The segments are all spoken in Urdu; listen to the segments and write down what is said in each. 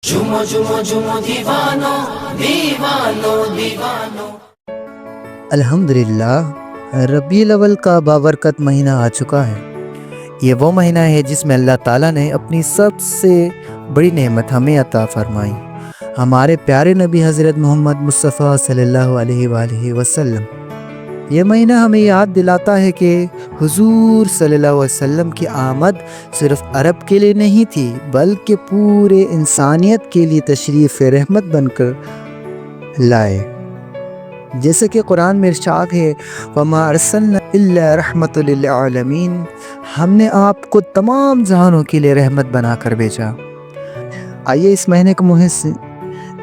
جمو جمو جمو دیوانو دیوانو دیوانو۔ الحمدللہ، ربیع الاول کا بابرکت مہینہ آ چکا ہے۔ یہ وہ مہینہ ہے جس میں اللہ تعالیٰ نے اپنی سب سے بڑی نعمت ہمیں عطا فرمائی، ہمارے پیارے نبی حضرت محمد مصطفیٰ صلی اللہ علیہ وآلہ وسلم۔ یہ مہینہ ہمیں یاد دلاتا ہے کہ حضور صلی اللہ علیہ وسلم کی آمد صرف عرب کے لیے نہیں تھی، بلکہ پورے انسانیت کے لیے تشریف رحمت بن کر لائے۔ جیسے کہ قرآن میں ارشاد ہے، وَمَا أَرْسَلْنَا إِلَّا رَحْمَةً لِلْعَالَمِينَ، ہم نے آپ کو تمام جہانوں کے لیے رحمت بنا کر بھیجا۔ آئیے اس مہینے کو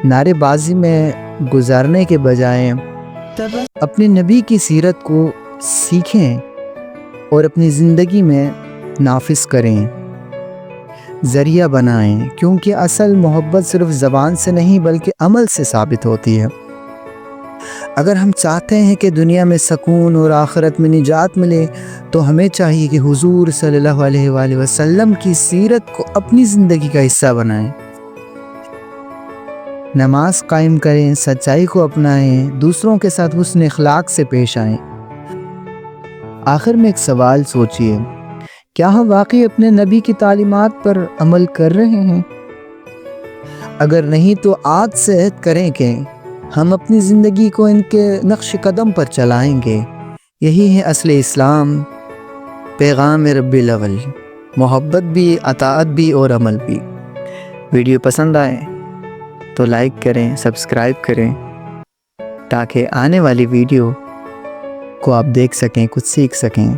نعرے بازی میں گزارنے کے بجائے اپنے نبی کی سیرت کو سیکھیں اور اپنی زندگی میں نافذ کریں، ذریعہ بنائیں، کیونکہ اصل محبت صرف زبان سے نہیں بلکہ عمل سے ثابت ہوتی ہے۔ اگر ہم چاہتے ہیں کہ دنیا میں سکون اور آخرت میں نجات ملے تو ہمیں چاہیے کہ حضور صلی اللہ علیہ وآلہ وسلم کی سیرت کو اپنی زندگی کا حصہ بنائیں، نماز قائم کریں، سچائی کو اپنائیں، دوسروں کے ساتھ حسن اخلاق سے پیش آئیں۔ آخر میں ایک سوال سوچئے، کیا ہم واقعی اپنے نبی کی تعلیمات پر عمل کر رہے ہیں؟ اگر نہیں تو آج سے عہد کریں کہ ہم اپنی زندگی کو ان کے نقش قدم پر چلائیں گے۔ یہی ہے اصل اسلام، پیغام ربیع الاول، محبت بھی، اطاعت بھی اور عمل بھی۔ ویڈیو پسند آئے تو لائک کریں، سبسکرائب کریں، تاکہ آنے والی ویڈیو کو آپ دیکھ سکیں، کچھ سیکھ سکیں۔